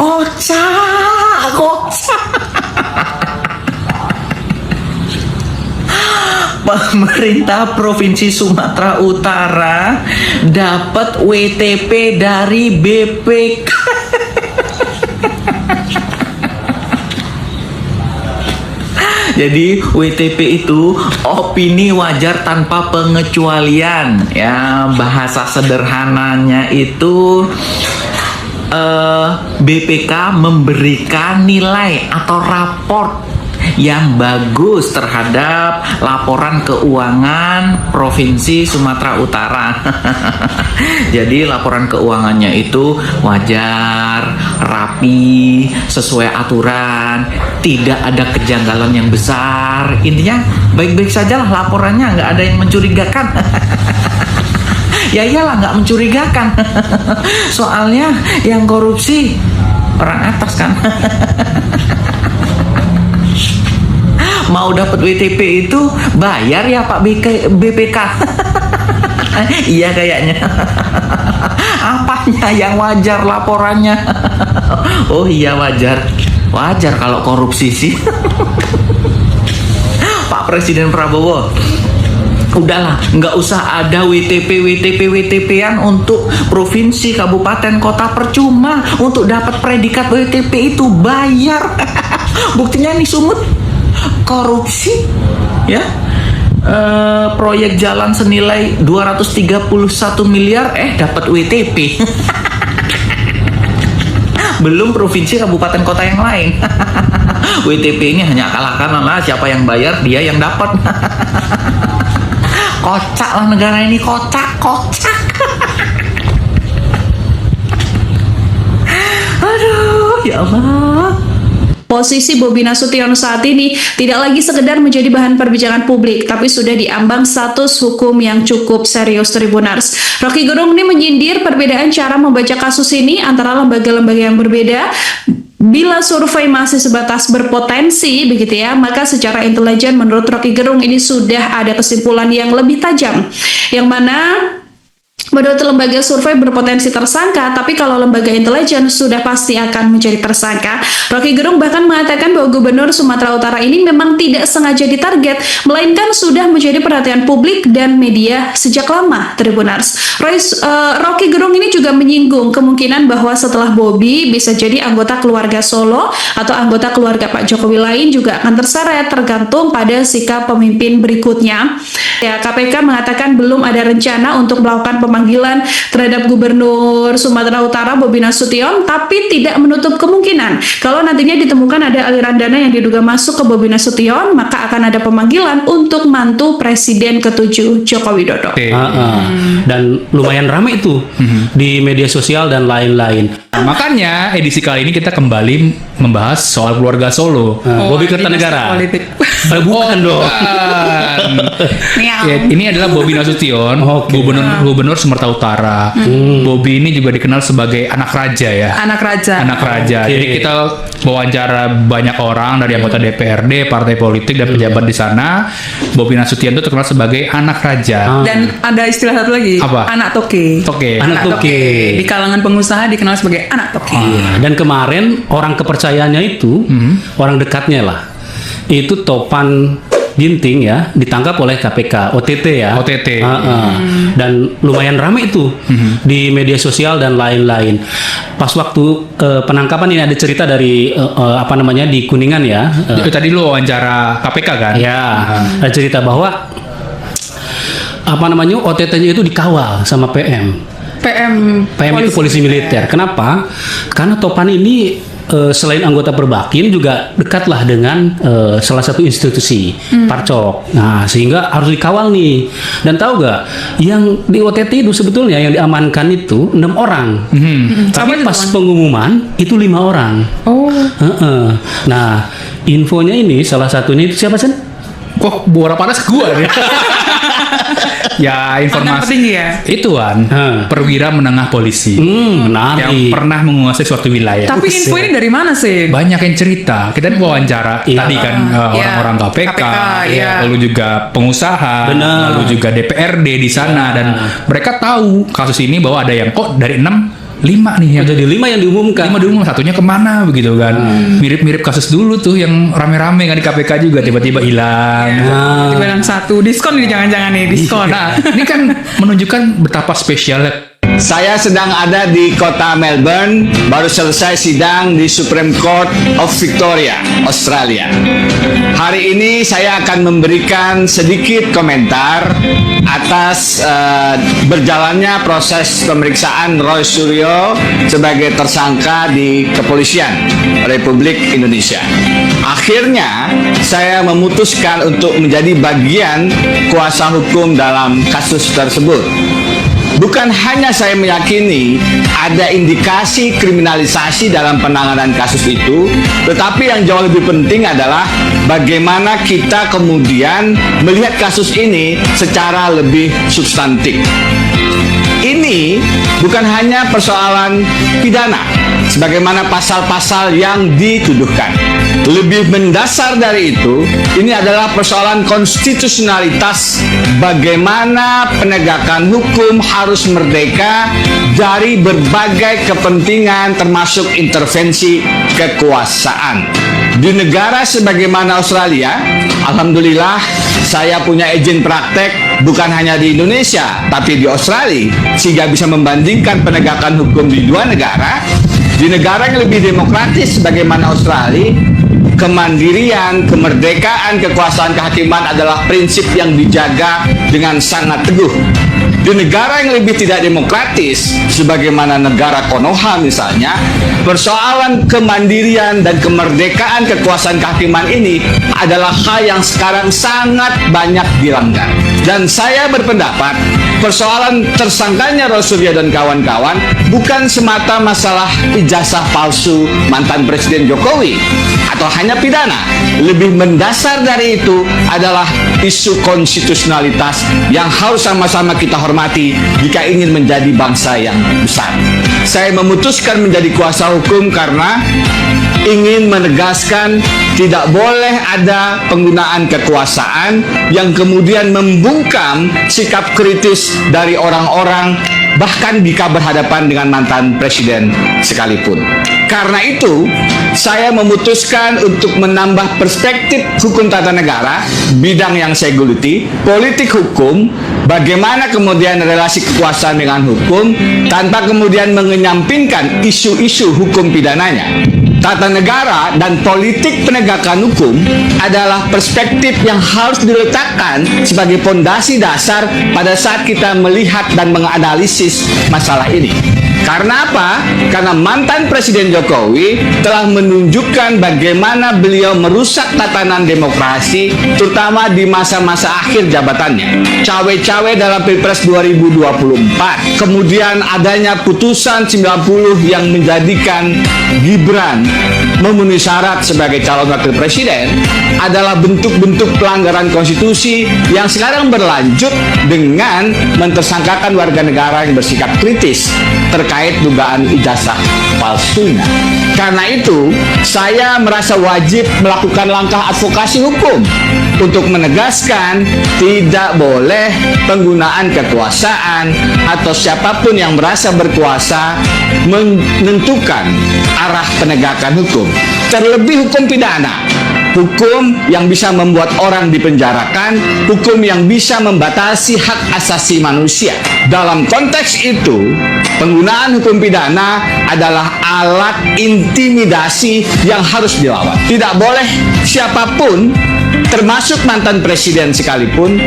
Kocak. Pemerintah Provinsi Sumatera Utara dapat WTP dari BPK. Jadi WTP itu opini wajar tanpa pengecualian. Ya, bahasa sederhananya itu BPK memberikan nilai atau raport yang bagus terhadap laporan keuangan Provinsi Sumatera Utara. Jadi laporan keuangannya itu wajar, rapi, sesuai aturan, tidak ada kejanggalan yang besar. Intinya baik-baik saja lah laporannya, nggak ada yang mencurigakan. Ya iyalah, nggak mencurigakan. Soalnya yang korupsi orang atas kan. Mau dapat WTP itu bayar ya Pak BPK. Iya kayaknya. Apanya yang wajar laporannya? Oh iya wajar. Wajar kalau korupsi sih. Pak Presiden Prabowo, udahlah, nggak usah ada WTP-an untuk provinsi, kabupaten, kota, percuma. Untuk dapat predikat WTP itu bayar. Buktinya nih Sumut korupsi, ya. Proyek jalan senilai 231 miliar dapat WTP. Belum provinsi, kabupaten, kota yang lain. WTP ini hanya kalahkan lah, siapa yang bayar dia yang dapat. Kocak lah negara ini, kocak. Aduh, ya Allah. Posisi Bobi Nasution saat ini tidak lagi sekedar menjadi bahan perbincangan publik, tapi sudah diambang status hukum yang cukup serius, Tribuners. Rocky Gerung ini menyindir perbedaan cara membaca kasus ini antara lembaga-lembaga yang berbeda. Bila survei masih sebatas berpotensi, begitu ya, maka secara intelijen menurut Rocky Gerung ini sudah ada kesimpulan yang lebih tajam, yang mana menurut lembaga survei berpotensi tersangka, tapi kalau lembaga intelijen sudah pasti akan menjadi tersangka. Rocky Gerung bahkan mengatakan bahwa Gubernur Sumatera Utara ini memang tidak sengaja ditarget, melainkan sudah menjadi perhatian publik dan media sejak lama, Tribuners. Rocky Gerung ini juga menyinggung kemungkinan bahwa setelah Bobi bisa jadi anggota keluarga Solo atau anggota keluarga Pak Jokowi lain juga akan terseret, tergantung pada sikap pemimpin berikutnya. Ya, KPK mengatakan belum ada rencana untuk melakukan pemanggilan terhadap Gubernur Sumatera Utara Bobi Nasution, tapi tidak menutup kemungkinan kalau nantinya ditemukan ada aliran dana yang diduga masuk ke Bobi Nasution, maka akan ada pemanggilan untuk mantu Presiden ke-7 Joko Widodo. Dan lumayan ramai itu di media sosial dan lain-lain. Nah, makanya edisi kali ini kita kembali membahas soal keluarga Solo. Bobi Kertanegara. Bukan dong. Ya, ini adalah Bobi Nasution, Gubernur Sumatera Utara. Bobi ini juga dikenal sebagai anak raja ya. Anak raja. Jadi kita wawancara banyak orang dari anggota DPRD, partai politik dan pejabat di sana. Bobi Nasution itu terkenal sebagai anak raja. Dan ada istilah satu lagi. Apa? Anak toke. Anak toke. Di kalangan pengusaha dikenal sebagai anak toke. Dan kemarin orang kepercayaannya itu, orang dekatnya lah, itu Topan Ginting ya, ditangkap oleh KPK, OTT ya. Dan lumayan ramai itu di media sosial dan lain-lain. Pas waktu penangkapan ini ada cerita dari di Kuningan ya. Tadi lu wawancara KPK kan? Ya, ada cerita bahwa OTT-nya itu dikawal sama PM itu polisi militer. Kenapa? Karena Topan ini selain anggota Perbakin juga dekatlah dengan salah satu institusi Parcok. Nah, sehingga harus dikawal nih. Dan tahu gak, yang di OTT itu sebetulnya yang diamankan itu 6 orang. Tapi pas pengumuman itu 5 orang. Nah, infonya ini salah satunya itu siapa sih? Kok bola panas gua nih? Ya, informasi tinggi ya. Ituan perwira menengah polisi menarik. yang pernah menguasai suatu wilayah. Tapi info ini dari mana sih? Banyak yang cerita. Kita wawancara tadi kan orang-orang KPK, lalu juga pengusaha, lalu juga DPRD di sana, dan mereka tahu kasus ini bahwa ada yang kok dari 6 5 nih yang Jadi 5 yang diumumkan. 5 diumum, satunya kemana begitu kan. Mirip-mirip kasus dulu tuh yang rame-rame kan di KPK juga tiba-tiba hilang. Tiba yang satu diskon nih, jangan-jangan nih diskon. Nah, ini kan menunjukkan betapa spesialnya. Saya sedang ada di kota Melbourne, baru selesai sidang di Supreme Court of Victoria, Australia. Hari ini saya akan memberikan sedikit komentar atas berjalannya proses pemeriksaan Roy Suryo sebagai tersangka di Kepolisian Republik Indonesia. Akhirnya, saya memutuskan untuk menjadi bagian kuasa hukum dalam kasus tersebut. Bukan hanya saya meyakini ada indikasi kriminalisasi dalam penanganan kasus itu, tetapi yang jauh lebih penting adalah bagaimana kita kemudian melihat kasus ini secara lebih substantif. Ini bukan hanya persoalan pidana, sebagaimana pasal-pasal yang dituduhkan. Lebih mendasar dari itu, ini adalah persoalan konstitusionalitas, bagaimana penegakan hukum harus merdeka dari berbagai kepentingan termasuk intervensi kekuasaan. Di negara sebagaimana Australia, alhamdulillah saya punya izin praktek bukan hanya di Indonesia, tapi di Australia, sehingga bisa membandingkan penegakan hukum di dua negara. Di negara yang lebih demokratis sebagaimana Australia, kemandirian, kemerdekaan, kekuasaan kehakiman adalah prinsip yang dijaga dengan sangat teguh. Di negara yang lebih tidak demokratis, sebagaimana negara Konoha misalnya, persoalan kemandirian dan kemerdekaan kekuasaan kehakiman ini adalah hal yang sekarang sangat banyak dilanggar. Dan saya berpendapat, persoalan tersangkanya Roy Suryo dan kawan-kawan bukan semata masalah ijazah palsu mantan Presiden Jokowi atau hanya pidana. Lebih mendasar dari itu adalah isu konstitusionalitas yang harus sama-sama kita hormati jika ingin menjadi bangsa yang besar. Saya memutuskan menjadi kuasa hukum karena ingin menegaskan tidak boleh ada penggunaan kekuasaan yang kemudian membungkam sikap kritis dari orang-orang, bahkan jika berhadapan dengan mantan presiden sekalipun. Karena itu, saya memutuskan untuk menambah perspektif hukum tata negara, bidang yang saya geluti, politik hukum, bagaimana kemudian relasi kekuasaan dengan hukum, tanpa kemudian mengenyampingkan isu-isu hukum pidananya. Tata negara dan politik penegakan hukum adalah perspektif yang harus diletakkan sebagai fondasi dasar pada saat kita melihat dan menganalisis masalah ini. Karena apa? Karena mantan Presiden Jokowi telah menunjukkan bagaimana beliau merusak tatanan demokrasi, terutama di masa-masa akhir jabatannya. Cawe-cawe dalam Pilpres 2024, kemudian adanya putusan 90 yang menjadikan Gibran memenuhi syarat sebagai calon wakil presiden adalah bentuk-bentuk pelanggaran konstitusi yang sekarang berlanjut dengan mentersangkakan warga negara yang bersikap kritis terkait dugaan ijazah palsunya. Karena itu, saya merasa wajib melakukan langkah advokasi hukum untuk menegaskan tidak boleh penggunaan kekuasaan atau siapapun yang merasa berkuasa menentukan arah penegakan hukum. Terlebih hukum pidana, hukum yang bisa membuat orang dipenjarakan, hukum yang bisa membatasi hak asasi manusia. Dalam konteks itu, penggunaan hukum pidana adalah alat intimidasi yang harus dilawan. Tidak boleh siapapun, termasuk mantan presiden sekalipun,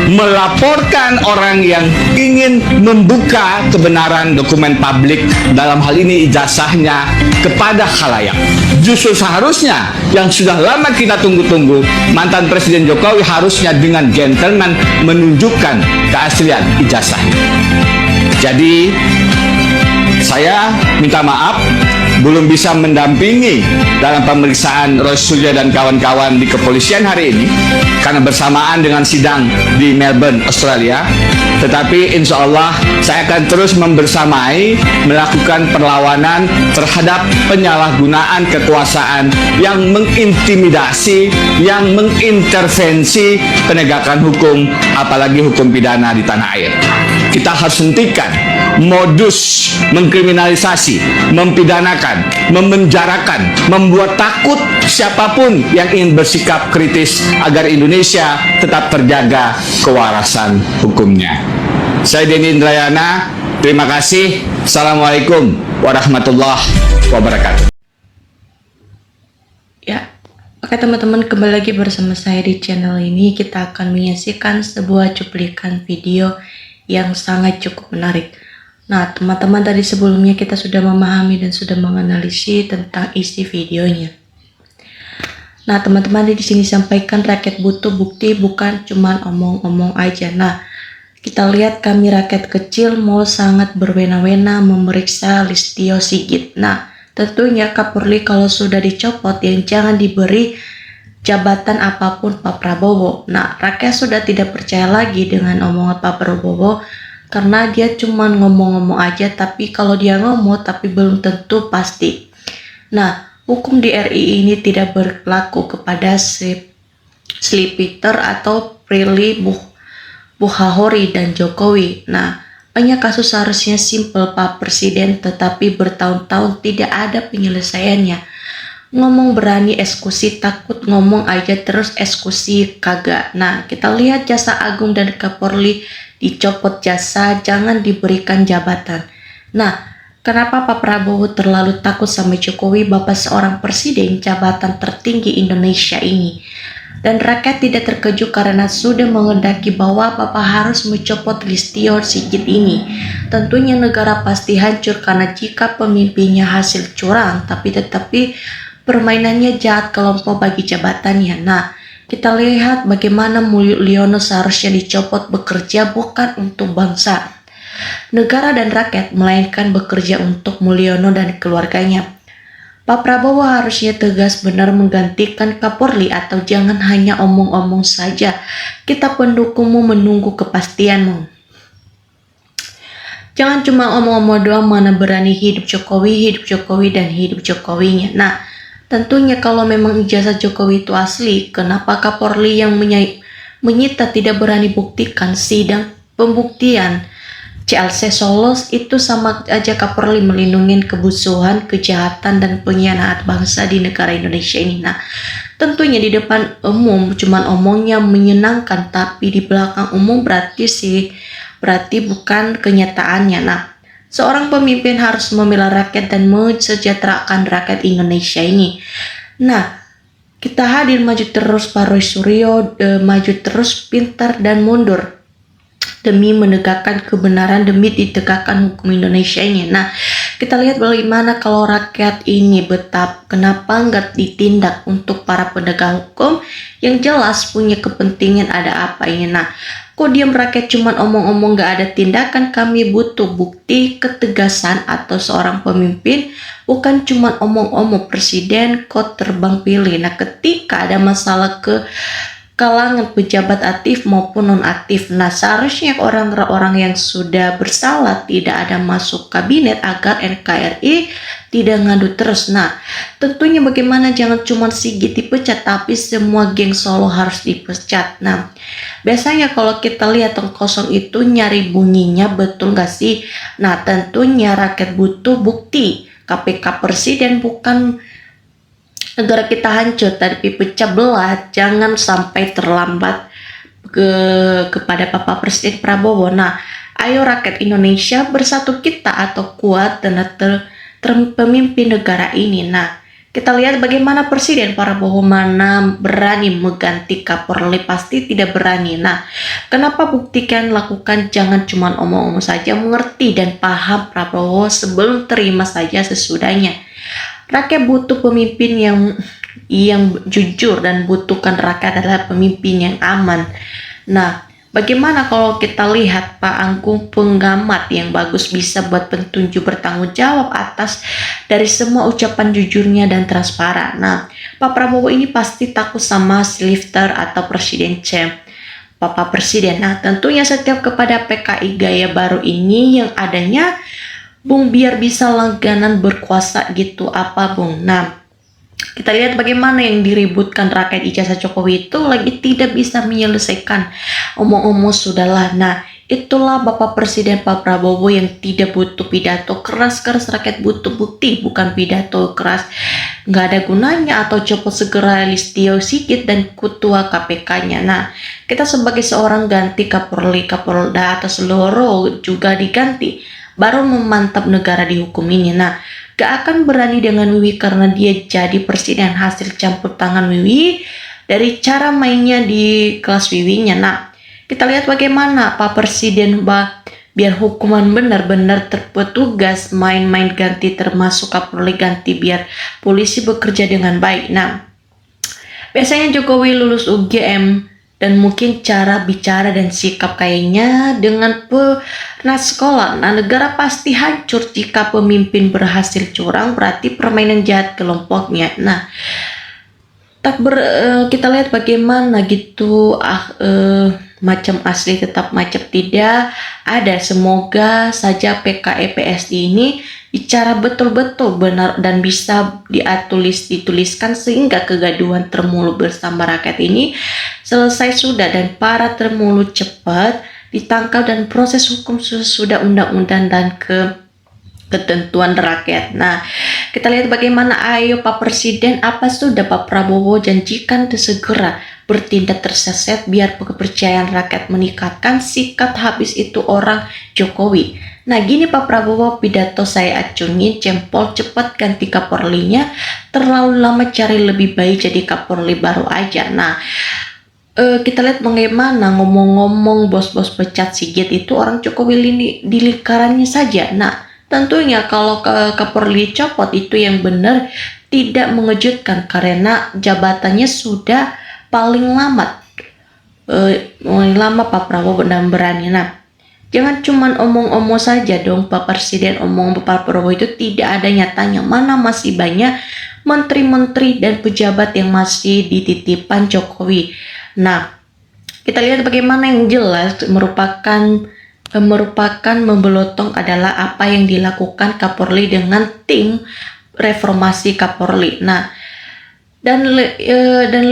melaporkan orang yang ingin membuka kebenaran dokumen publik, dalam hal ini ijazahnya, kepada khalayak. Justru seharusnya yang sudah lama kita tunggu-tunggu, mantan Presiden Jokowi harusnya dengan gentleman menunjukkan keaslian ijazahnya. Jadi, saya minta maaf belum bisa mendampingi dalam pemeriksaan Roy Suryo dan kawan-kawan di kepolisian hari ini karena bersamaan dengan sidang di Melbourne, Australia. Tetapi insya Allah saya akan terus membersamai melakukan perlawanan terhadap penyalahgunaan kekuasaan yang mengintimidasi, yang mengintervensi penegakan hukum, apalagi hukum pidana di tanah air. Kita harus hentikan modus mengkriminalisasi, mempidanakan, memenjarakan, membuat takut siapapun yang ingin bersikap kritis agar Indonesia tetap terjaga kewarasan hukumnya. Saya Denny Indrayana, terima kasih. Assalamualaikum warahmatullahi wabarakatuh. Ya, oke teman-teman, kembali lagi bersama saya di channel ini. Kita akan menyaksikan sebuah cuplikan video yang sangat cukup menarik. Nah, teman-teman, tadi sebelumnya kita sudah memahami dan sudah menganalisis tentang isi videonya. Nah, teman-teman, di sini sampaikan rakyat butuh bukti, bukan cuma omong-omong aja. Nah, kita lihat kami rakyat kecil mau sangat berwena-wena memeriksa Listio Sigit. Nah, tentunya Kapolri kalau sudah dicopot yang jangan diberi jabatan apapun Pak Prabowo. Nah, rakyat sudah tidak percaya lagi dengan omongan Pak Prabowo karena dia cuma ngomong-ngomong aja, tapi kalau dia ngomong tapi belum tentu pasti. Nah, hukum di RI ini tidak berlaku kepada Slipiter atau Prilly Buhahori dan Jokowi. Nah, banyak kasus seharusnya simpel Pak Presiden, tetapi bertahun-tahun tidak ada penyelesaiannya. Ngomong berani eksekusi, takut ngomong aja terus eksekusi kagak. Nah, kita lihat Jaksa Agung dan Kapolri dicopot jasa, jangan diberikan jabatan. Nah, kenapa Pak Prabowo terlalu takut sama Jokowi, Bapak seorang presiden, jabatan tertinggi Indonesia ini? Dan rakyat tidak terkejut karena sudah menghendaki bahwa Bapak harus mencopot Listio Sigit ini. Tentunya negara pasti hancur karena jika pemimpinnya hasil curang, tetapi permainannya jahat kelompok bagi jabatannya. Nah, kita lihat bagaimana Mulyono seharusnya dicopot, bekerja bukan untuk bangsa, negara dan rakyat, melainkan bekerja untuk Mulyono dan keluarganya. Pak Prabowo harusnya tegas benar menggantikan Kapolri atau jangan hanya omong-omong saja. Kita pendukungmu menunggu kepastianmu. Jangan cuma omong-omong doang, mana berani hidup Jokowi dan hidup Jokowinya. Nah, tentunya kalau memang ijazah Jokowi itu asli, kenapa Kapolri yang menyita tidak berani buktikan? Sidang pembuktian CLC Solo itu sama aja Kapolri melindungi kebusuhan, kejahatan, dan pengkhianatan bangsa di negara Indonesia ini. Nah, tentunya di depan umum cuman omongnya menyenangkan, tapi di belakang umum berarti bukan kenyataannya. Nah, seorang pemimpin harus membela rakyat dan mensejahterakan rakyat Indonesia ini. Nah, kita hadir maju terus Pak Roy Suryo, maju terus pintar dan mundur demi menegakkan kebenaran, demi ditegakkan hukum Indonesia ini. Nah, kita lihat bagaimana kalau rakyat ini betap, kenapa nggak ditindak untuk para penegak hukum yang jelas punya kepentingan ada apa ini. Nah, kok diam rakyat cuman omong-omong nggak ada tindakan? Kami butuh bukti ketegasan atau seorang pemimpin, bukan cuman omong-omong presiden kok terbang pilih. Nah, ketika ada masalah kalangan pejabat aktif maupun non-aktif. Nah, seharusnya orang-orang yang sudah bersalah tidak ada masuk kabinet agar NKRI tidak ngadu terus. Nah, tentunya bagaimana jangan cuma Sigit dipecat, tapi semua geng Solo harus dipecat. Nah, biasanya kalau kita lihat tong kosong itu nyari bunyinya, betul gak sih? Nah, tentunya rakyat butuh bukti. KPK presiden bukan negara kita hancur, tapi pecah belah, jangan sampai terlambat kepada Bapak Presiden Prabowo. Nah, ayo rakyat Indonesia bersatu kita atau kuat dan pemimpin negara ini. Nah, kita lihat bagaimana Presiden Prabowo mana berani mengganti Kapolri, pasti tidak berani. Nah, kenapa buktikan, lakukan, jangan cuma omong-omong saja, mengerti dan paham Prabowo sebelum terima saja sesudahnya. Rakyat butuh pemimpin yang jujur dan butuhkan rakyat adalah pemimpin yang aman. Nah, bagaimana kalau kita lihat Pak Anggung, pengamat yang bagus, bisa buat petunjuk bertanggung jawab atas dari semua ucapan jujurnya dan transparan. Nah, Pak Prabowo ini pasti takut sama Slifter atau Presiden Cem, Bapak Presiden. Nah, tentunya setiap kepada PKI gaya baru ini yang adanya Bung, biar bisa langganan berkuasa gitu apa Bung. Nah, kita lihat bagaimana yang diributkan rakyat ijazah Jokowi itu lagi tidak bisa menyelesaikan. Omong-omong sudahlah. Nah, Itulah Bapak Presiden Pak Prabowo yang tidak butuh pidato keras-keras, rakyat butuh bukti, bukan pidato keras. Nggak ada gunanya atau copot segera Listio Sigit dan Ketua KPK-nya. Nah, kita sebagai seorang ganti Kapolri, Kapolda atau seluruh juga diganti, baru memantap negara dihukum ini. Nah, gak akan berani dengan Wiwi karena dia jadi presiden hasil campur tangan Wiwi dari cara mainnya di kelas Wiwinya. Nah, kita lihat bagaimana Pak Presiden biar hukuman benar-benar terpetugas, main-main ganti termasuk Kapolri ganti biar polisi bekerja dengan baik. Nah, biasanya Jokowi lulus UGM dan mungkin cara bicara dan sikap kayaknya dengan pernah sekolah. Nah, negara pasti hancur jika pemimpin berhasil curang, berarti permainan jahat kelompoknya. Nah, kita lihat bagaimana gitu macam asli tetap macam tidak ada. Semoga saja PKI PSD ini bicara betul-betul benar dan bisa dituliskan sehingga kegaduhan termulu bersama rakyat ini selesai sudah dan para termulu cepat ditangkap dan proses hukum sudah undang-undang dan ketentuan rakyat. Nah, kita lihat bagaimana ayo Pak Presiden apa sudah Pak Prabowo janjikan segera bertindak terseset biar kepercayaan rakyat meningkatkan, sikat habis itu orang Jokowi. Nah, gini Pak Prabowo, pidato saya acungin jempol, cepat ganti Kapolrinya, terlalu lama cari lebih baik jadi Kapolri baru aja. Nah, kita lihat bagaimana ngomong-ngomong bos-bos pecat Sigit itu orang Jokowi di lingkarannya saja. Nah, tentunya kalau Kapolri copot itu yang benar tidak mengejutkan karena jabatannya sudah paling lama Pak Prabowo dan berani. Nah, jangan cuman omong-omong saja dong Pak Presiden, omong Pak Prabowo itu tidak ada nyatanya. Mana masih banyak menteri-menteri dan pejabat yang masih dititipan Jokowi. Nah, kita lihat bagaimana yang jelas merupakan membelotong adalah apa yang dilakukan Kapolri dengan tim reformasi Kapolri. Nah, dan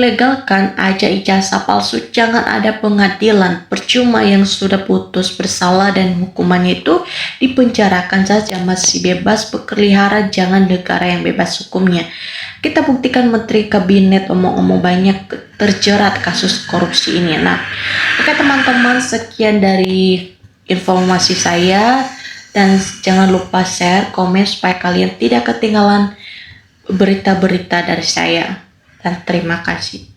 legalkan aja ijazah palsu, jangan ada pengadilan, percuma yang sudah putus bersalah dan hukumannya itu dipenjarakan saja, masih bebas berkelihara, jangan negara yang bebas hukumnya. Kita buktikan menteri kabinet omong-omong banyak terjerat kasus korupsi ini. Nah, oke teman-teman, sekian dari informasi saya dan jangan lupa share, komen supaya kalian tidak ketinggalan berita-berita dari saya. Dan terima kasih.